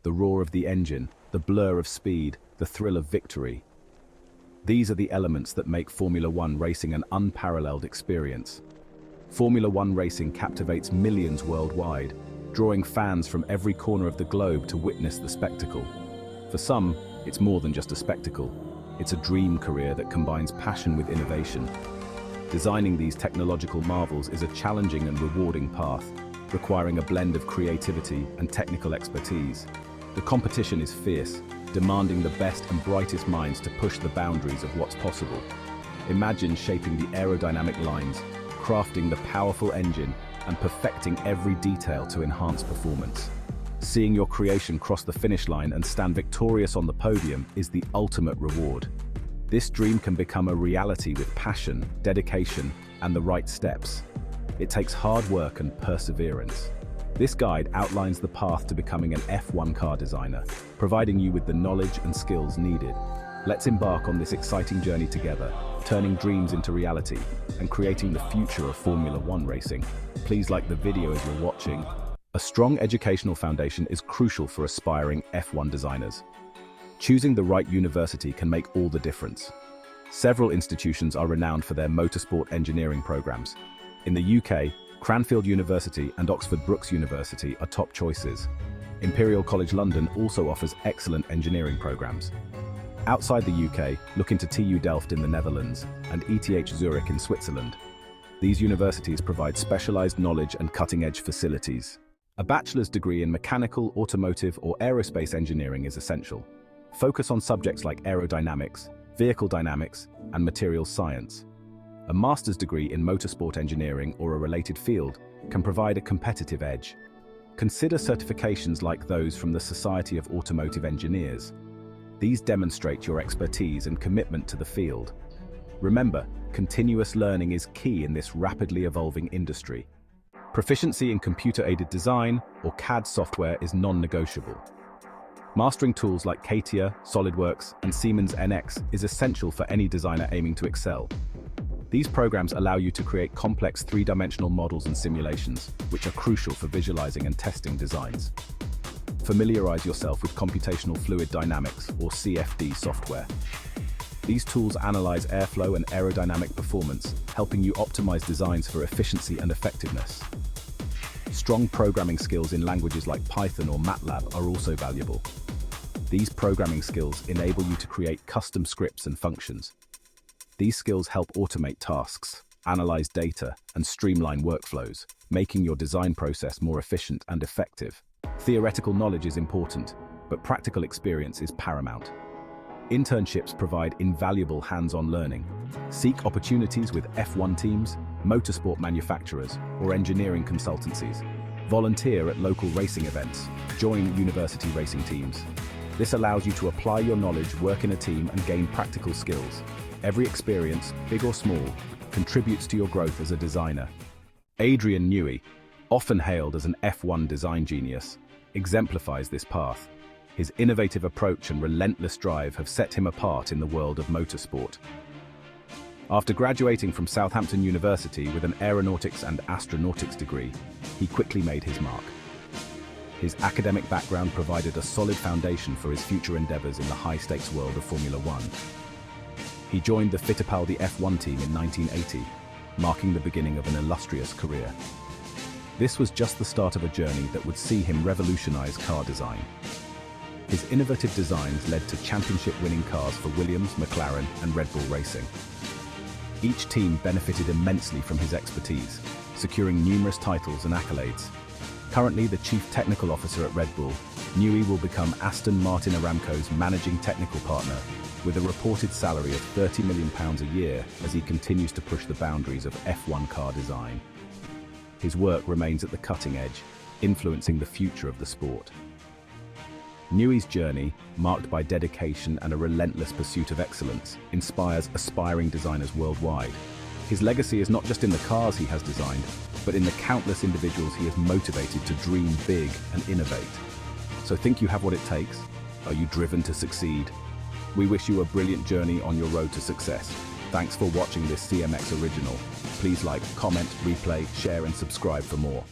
the roar of the engine, the blur of speed, the thrill of victory. These are the elements that make Formula One racing an unparalleled experience. Formula One racing captivates millions worldwide, drawing fans from every corner of the globe to witness the spectacle. For some, it's more than just a spectacle. It's a dream career that combines passion with innovation. Designing these technological marvels is a challenging and rewarding path, requiring a blend of creativity and technical expertise. The competition is fierce, demanding the best and brightest minds to push the boundaries of what's possible. Imagine shaping the aerodynamic lines, crafting the powerful engine, and perfecting every detail to enhance performance. Seeing your creation cross the finish line and stand victorious on the podium is the ultimate reward. This dream can become a reality with passion, dedication, and the right steps. It takes hard work and perseverance. This guide outlines the path to becoming an F1 car designer, providing you with the knowledge and skills needed. Let's embark on this exciting journey together, turning dreams into reality and creating the future of Formula One racing. Please like the video as you're watching. A strong educational foundation is crucial for aspiring F1 designers. Choosing the right university can make all the difference. Several institutions are renowned for their motorsport engineering programs. In the UK, Cranfield University and Oxford Brookes University are top choices. Imperial College London also offers excellent engineering programs. Outside the UK, look into TU Delft in the Netherlands and ETH Zurich in Switzerland. These universities provide specialized knowledge and cutting-edge facilities. A bachelor's degree in mechanical, automotive, or aerospace engineering is essential. Focus on subjects like aerodynamics, vehicle dynamics, and materials science. A master's degree in motorsport engineering or a related field can provide a competitive edge. Consider certifications like those from the Society of Automotive Engineers. These demonstrate your expertise and commitment to the field. Remember, continuous learning is key in this rapidly evolving industry. Proficiency in computer-aided design or CAD software is non-negotiable. Mastering tools like CATIA, SolidWorks, and Siemens NX is essential for any designer aiming to excel. These programs allow you to create complex three-dimensional models and simulations, which are crucial for visualizing and testing designs. Familiarize yourself with computational fluid dynamics, or CFD software. These tools analyze airflow and aerodynamic performance, helping you optimize designs for efficiency and effectiveness. Strong programming skills in languages like Python or MATLAB are also valuable. These programming skills enable you to create custom scripts and functions. These skills help automate tasks, analyze data, and streamline workflows, making your design process more efficient and effective. Theoretical knowledge is important, but practical experience is paramount. Internships provide invaluable hands-on learning. Seek opportunities with F1 teams, motorsport manufacturers, or engineering consultancies. Volunteer at local racing events. Join university racing teams. This allows you to apply your knowledge, work in a team, and gain practical skills. Every experience, big or small, contributes to your growth as a designer. Adrian Newey, often hailed as an F1 design genius, exemplifies this path. His innovative approach and relentless drive have set him apart in the world of motorsport. After graduating from Southampton University with an aeronautics and astronautics degree, he quickly made his mark. His academic background provided a solid foundation for his future endeavors in the high-stakes world of Formula One. He joined the Fittipaldi F1 team in 1980, marking the beginning of an illustrious career. This was just the start of a journey that would see him revolutionize car design. His innovative designs led to championship-winning cars for Williams, McLaren, and Red Bull Racing. Each team benefited immensely from his expertise, securing numerous titles and accolades. Currently the Chief Technical Officer at Red Bull, Newey will become Aston Martin Aramco's Managing Technical Partner, with a reported salary of £30 million a year as he continues to push the boundaries of F1 car design. His work remains at the cutting edge, influencing the future of the sport. Newey's journey, marked by dedication and a relentless pursuit of excellence, inspires aspiring designers worldwide. His legacy is not just in the cars he has designed, but in the countless individuals he has motivated to dream big and innovate. So think you have what it takes? Are you driven to succeed? We wish you a brilliant journey on your road to success. Thanks for watching this CMX original. Please like, comment, replay, share and subscribe for more.